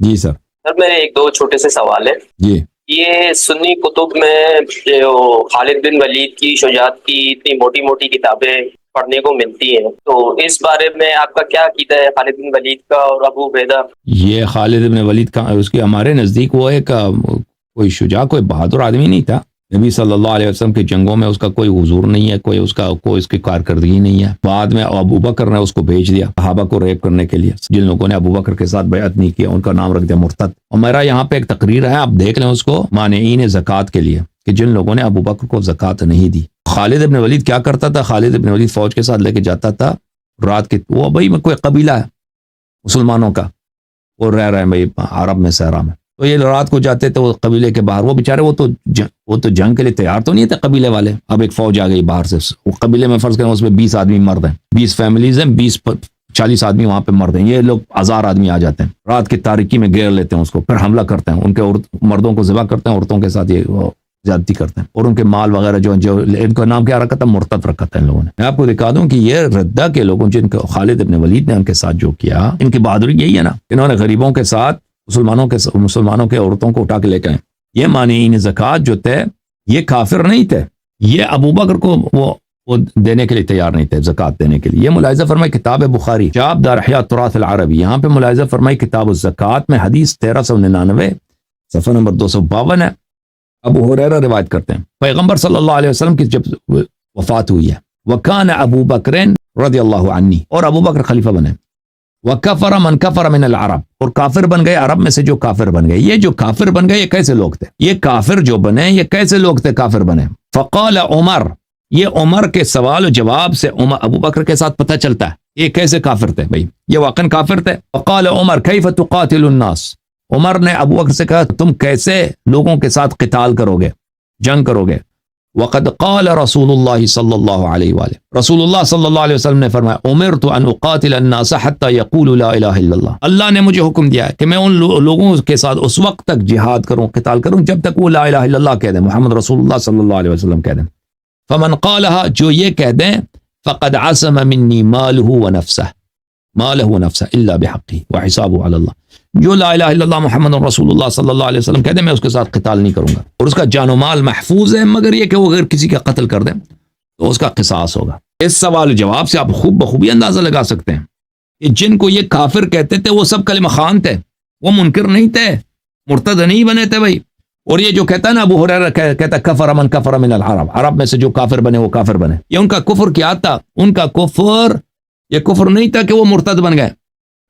جی سر. سر میرے ایک دو چھوٹے سے سوال ہیں. جی. یہ سنی کتب میں جو خالد بن ولید کی شجاعت کی اتنی موٹی موٹی کتابیں پڑھنے کو ملتی ہیں، تو اس بارے میں آپ کا کیا عقیدہ ہے خالد بن ولید کا اور ابو عبیدہ؟ یہ خالد بن ولید کا اس کی ہمارے نزدیک وہ ایک کوئی شجاع کوئی بہادر آدمی نہیں تھا. نبی صلی اللہ علیہ وسلم کی جنگوں میں اس کا کوئی حضور نہیں ہے، کوئی اس کی کارکردگی نہیں ہے. بعد میں ابو بکر نے اس کو بھیج دیا صحابہ کو ریپ کرنے کے لیے. جن لوگوں نے ابو بکر کے ساتھ بیعت نہیں کیا ان کا نام رکھ دیا مرتد. اور میرا یہاں پہ ایک تقریر ہے، آپ دیکھ لیں اس کو، مانعین زکوٰۃ کے لیے، کہ جن لوگوں نے ابو بکر کو زکوٰۃ نہیں دی. خالد ابن ولید کیا کرتا تھا؟ خالد ابن ولید فوج کے ساتھ لے کے جاتا تھا رات کے، وہ بھائی میں کوئی قبیلہ ہے مسلمانوں کا، وہ رہ رہے ہیں بھائی عرب میں صحرا میں، تو یہ رات کو جاتے تھے وہ قبیلے کے باہر. وہ بیچارے وہ تو جنگ کے لیے تیار تو نہیں تھے قبیلے والے. اب ایک فوج آ گئی باہر سے، وہ قبیلے میں فرض کریں اس میں 20 آدمی مرد ہیں، 20 فیملیز ہیں، 40 آدمی وہاں پہ مرد ہیں. یہ لوگ 1000 آدمی آ جاتے ہیں، رات کی تاریکی میں گھیر لیتے ہیں اس کو، پھر حملہ کرتے ہیں، ان کے مردوں کو ذبح کرتے ہیں، عورتوں کے ساتھ یہ زیادتی کرتے ہیں، اور ان کے مال وغیرہ جو ان کا نام کیا رکھا تھا؟ مرتد رکھا تھا ان لوگوں نے. میں آپ کو دکھا دوں کہ یہ ردہ کے لوگوں جن کو خالد ابن ولید نے ان کے ساتھ جو کیا، ان کی بہادری یہی ہے نا. انہوں نے غریبوں کے ساتھ مسلمانوں کے عورتوں کو اٹھا کے لے کے آئے. یہ مانعین زکوٰۃ جو تھے یہ کافر نہیں تھے، یہ ابو بکر کو وہ دینے کے لیے تیار نہیں تھے زکوٰۃ دینے کے لیے. یہ ملاحظہ فرمائی کتاب بخاری چاپ دار احیاء التراث العربی، یہاں پہ ملاحظہ فرمائی کتاب الزکوٰۃ میں حدیث 1399 صفحہ نمبر 252 ہے. ابو ہریرہ روایت کرتے ہیں پیغمبر صلی اللہ علیہ وسلم کی جب وفات ہوئی ہے، وکان ابو بکر رضی اللہ عنہ، اور ابو بکر خلیفہ بنے، وکفر من کفر من العرب، اور کافر بن گئے عرب میں سے جو کافر بن گئے. یہ جو کافر بن گئے یہ کیسے لوگ تھے؟ یہ کافر جو بنے یہ کیسے لوگ تھے کافر بنے؟ فقال عمر، یہ عمر کے سوال و جواب سے ابو بکر کے ساتھ پتہ چلتا ہے یہ کیسے کافر تھے. بھائی یہ واقعا کافر تھے. فقال عمر کیف تقاتل الناس، عمر نے ابو بکر سے کہا تم کیسے لوگوں کے ساتھ قتال کرو گے، جنگ کرو گے. وقد قال رسول اللہ صلی اللہ علیہ وآلہ، رسول اللہ صلی اللہ علیہ وسلم نے فرمایا امرت ان اقاتل الناس حتى يقولوا لا الہ الا اللہ، اللہ نے مجھے حکم دیا ہے کہ میں ان لوگوں کے ساتھ اس وقت تک جہاد کروں، قتال کروں جب تک وہ لا الہ الا اللہ کہہ دیں، محمد رسول اللہ صلی اللہ علیہ وسلم کہہ دیں. فمن قالها، جو یہ کہہ دیں، فقد عصم منی مالہ ونفسہ الا بحقہ وحسابہ علی اللہ، جو لا الہ الا اللہ محمد رسول اللہ صلی اللہ علیہ وسلم کہہ دے میں اس کے ساتھ قتال نہیں کروں گا، اور اس کا جان و مال محفوظ ہے، مگر یہ کہ وہ اگر کسی کا قتل کر دیں تو اس کا قصاص ہوگا. اس سوال و جواب سے آپ خوب بخوبی اندازہ لگا سکتے ہیں کہ جن کو یہ کافر کہتے تھے وہ سب کلمہ خوان تھے، وہ منکر نہیں تھے، مرتد نہیں بنے تھے بھائی. اور یہ جو کہتا ہے نا ابو ہریرہ کہتا کفر من کفر من العرب، عرب میں سے جو کافر بنے وہ کافر بنے، یہ ان کا کفر کیا تھا؟ ان کا کفر یہ کفر نہیں تھا کہ وہ مرتد بن گئے،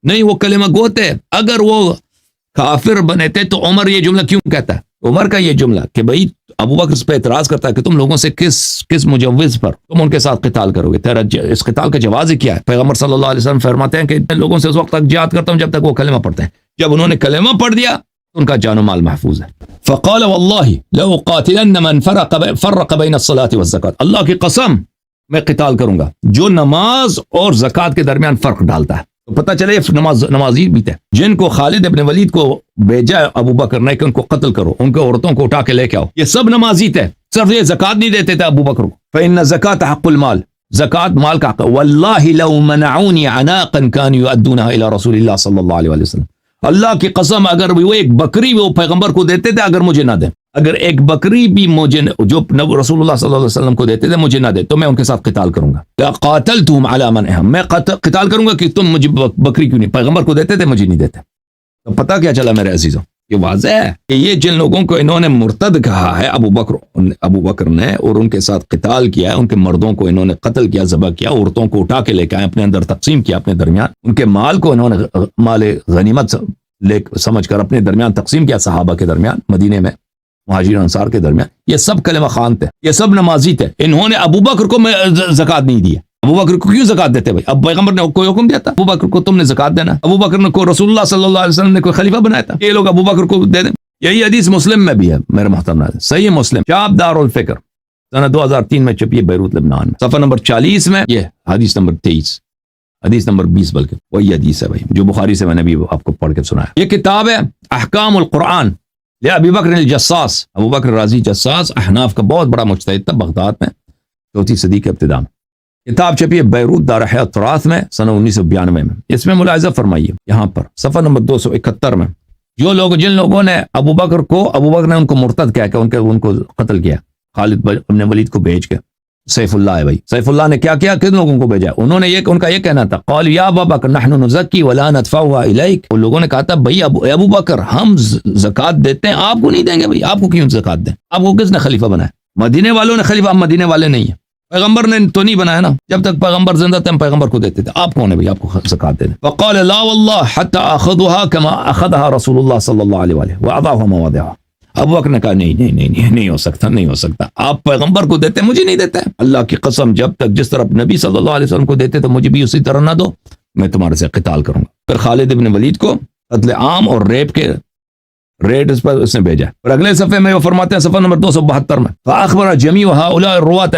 نہیں، وہ کلمہ گو تھے. اگر وہ کافر بنے تھے تو عمر یہ جملہ کیوں کہتا ہے؟ عمر کا یہ جملہ کہ بھئی ابو بکر اس پہ اعتراض کرتا ہے کہ تم لوگوں سے کس مجوز پر تم ان کے ساتھ قتال کرو گے، تیرا اس قتال کا جواز ہی کیا ہے؟ پیغمبر صلی اللہ علیہ وسلم فرماتے ہیں کہ میں لوگوں سے اس وقت تک جہاد کرتا ہوں جب تک وہ کلمہ پڑھتے ہیں، جب انہوں نے کلمہ پڑھ دیا ان کا جان و مال محفوظ ہے. فقال واللہ لأقاتلن من فرق بین الصلاة والزکاة، اللہ کی قسم میں قتال کروں گا جو نماز اور زکوٰۃ کے درمیان فرق ڈالتا ہے. تو پتہ چلے نمازی بھی تھے جن کو خالد ابن ولید کو بھیجا ابو بکر نے کہ ان کو قتل کرو، ان کو عورتوں کو اٹھا کے لے کے آؤ، یہ سب نمازی تھے، صرف یہ زکوٰۃ نہیں دیتے تھے ابو بکر کو. فإن الزکاة حق المال، زکوٰۃ مال کا حق. واللہ لو منعونی عناقا كانوا يؤدونها الى رسول اللہ صلی اللہ علیہ وسلم، اللہ کی قسم اگر وہ ایک بکری وہ پیغمبر کو دیتے تھے اگر مجھے نہ دیں، اگر ایک بکری بھی مجھے جو رسول اللہ صلی اللہ علیہ وسلم کو دیتے تھے مجھے نہ دے تو میں ان کے ساتھ قتال کروں گا. قاتلتهم على منعهم، میں قتال کروں گا کہ تم مجھے بکری کیوں نہیں، پیغمبر کو دیتے تھے مجھے نہیں دیتے. تو پتہ کیا چلا میرے عزیزوں، یہ واضح ہے کہ یہ جن لوگوں کو انہوں نے مرتد کہا ہے ابو بکر نے اور ان کے ساتھ قتال کیا ہے، ان کے مردوں کو انہوں نے قتل کیا، ذبح کیا، عورتوں کو اٹھا کے لے کے آئے، اپنے اندر تقسیم کیا، اپنے درمیان ان کے مال کو انہوں نے مال غنیمت سمجھ کر اپنے درمیان تقسیم کیا، صحابہ کے درمیان، مدینے میں مہاجرین انصار کے درمیان. یہ سب کلمہ خوان تھے، یہ سب نمازی تھے. انہوں نے ابو بکر کو زکوٰۃ نہیں دی. ابو بکر کو کیوں زکوٰۃ دیتے بھائی؟ اب پیغمبر نے کوئی حکم دیا تھا ابو بکر کو تم نے زکوٰۃ دینا؟ ابو بکر نے کو رسول اللہ صلی اللہ علیہ وسلم نے کوئی خلیفہ بنایا تھا یہ لوگ ابو بکر کو دے دیں؟ یہی حدیث مسلم میں بھی ہے میرے محترم، صحیح مسلم چاپ دار الفکر سنہ 2003 میں چھپی ہے بیروت لبنان میں، صفحہ نمبر 40 میں یہ حدیث نمبر 23، حدیث نمبر 20 بلکہ وہی حدیث ہے بھائی جو بخاری سے میں نے بھی آپ کو پڑھ کے سنایا. یہ کتاب ہے احکام القرآن لأبی بکر الجساس، ابو بکر رازی جساس احناف کا بہت بڑا مجتہد تھا بغداد میں 4 صدی کے ابتداء میں. کتاب چھپی ہے بیروت دار احیاء التراث میں سنہ 1992 میں. اس میں ملاحظہ فرمائیے یہاں پر صفحہ نمبر 271 میں جن لوگوں نے ابو بکر نے ان کو مرتد کیا کہ ان کو قتل کیا، خالد بن ولید کو بھیج کے، سیف اللہ ہے بھائی، سیف اللہ نے کیا کیا، کن لوگوں کو بھیجا، انہوں نے ان کا یہ کہنا تھا، قال یا ابا بکر نحن نزکی ولا ندفعها الیک، ان لوگوں نے کہا تھا بھائی ابو بکر ہم زکات دیتے ہیں، آپ کو نہیں دیں گے، بھائی آپ کو کیوں زکات دیں، آپ کو کس نے خلیفہ بنایا؟ مدینے والوں نے خلیفہ، ہم مدینے والے نہیں ہیں، پیغمبر نے تو نہیں بنایا نا، جب تک پیغمبر زندہ تھے ہم پیغمبر کو دیتے تھے، آپ کون ہے بھائی آپ کو زکات دے دیں؟ فقال لا والله حتى اخذها كما اخذها رسول الله صلی اللہ علیہ وآلہ واضعها مواضعها، ابو بکر نے کہا نہیں ہو سکتا، آپ پیغمبر کو دیتے مجھے نہیں دیتے، اللہ کی قسم جب تک جس طرح نبی صلی اللہ علیہ وسلم کو دیتے تو مجھے بھی اسی طرح نہ دو، میں تمہارے سے قتال کروں گا۔ پھر خالد بن ولید کو قتل عام اور ریپ کے ریٹ اس پر اس نے بھیجا۔ اور اگلے صفحے میں وہ فرماتے ہیں صفحہ نمبر 272 میں، فاخبر جميع هؤلاء الرواة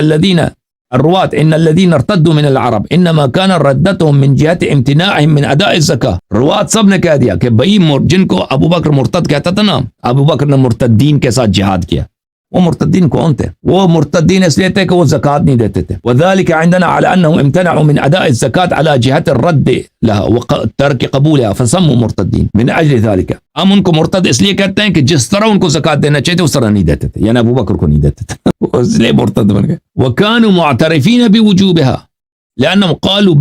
ان الذين ارتدوا من العرب انما كان ردتهم من جهه امتناعهم من اداء الزكاه، روات سب نے کہہ دیا کہ بھئی جن کو ابو بکر مرتد کہتا تھا نا، ابو بکر نے مرتدین کے ساتھ جہاد کیا، وہ مرتدین کون تھے؟ وہ مرتدین اس لیے تھے کہ وہ زکات نہیں دیتے تھے، وذلك عندنا على انهم امتنعوا من اداء الزكاه على جهه الرد لها وترك قبولها فسموا مرتدین من اجل ذلك، ہم ان کو مرتد اس لیے کہتے ہیں کہ جس طرح ان کو زکات دینا چاہیے اس طرح نہیں دیتے تھے، یعنی ابو بکر کو نہیں دیتے تھے، اس لیے مرتد بن گئے۔ وكانوا معترفين بوجوبها لانهم قالوا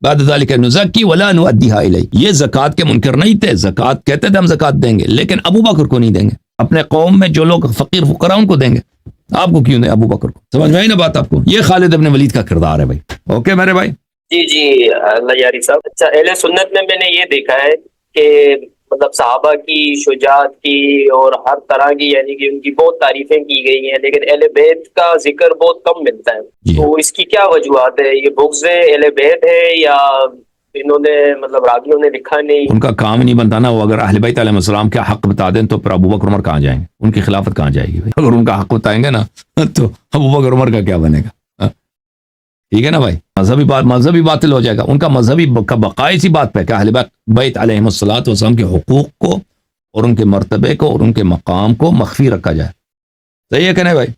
بعد ذلك نزكي ولا نؤديها اليه، یہ زکات کے منکر نہیں تھے، زکات کہتے تھے ہم زکات دیں گے لیکن ابو بکر کو نہیں دیں گے، اپنے قوم میں جو لوگ فقیر فقراء ان کو دیں گے، آپ کو کیوں نہیں ابو بکر کو؟ سمجھ میں آئی نا بات آپ کو؟ یہ خالد ابن ولید کا کردار ہے بھائی، اوکے میرے بھائی؟ جی اللہ یاری صاحب، اچھا اہل سنت میں نے یہ دیکھا ہے کہ مطلب صحابہ کی شجاعت کی اور ہر طرح کی یعنی کہ ان کی بہت تعریفیں کی گئی ہیں، لیکن اہل بیت کا ذکر بہت کم ملتا ہے، تو اس کی کیا وجوہات ہے؟ یہ بغض اہل بیت ہے یا انہوں نے مطلب راویوں نے لکھا نہیں؟ ان کا کام نہیں بنتا نا، وہ اگر اہل بیت علیہ السلام کا حق بتا دیں تو پھر ابو بکر عمر کہاں جائیں گے؟ ان کی خلافت کہاں جائے گی؟ اگر ان کا حق بتائیں گے نا تو ابو بکر عمر کا کیا بنے گا؟ ٹھیک ہے نا بھائی، مذہبی باطل ہو جائے گا، ان کا مذہبی کا بقائی سی بات پہ کہ اہل بیت علیہ السلام کے حقوق کو اور ان کے مرتبے کو اور ان کے مقام کو مخفی رکھا جائے، صحیح ہے کہ نہیں بھائی؟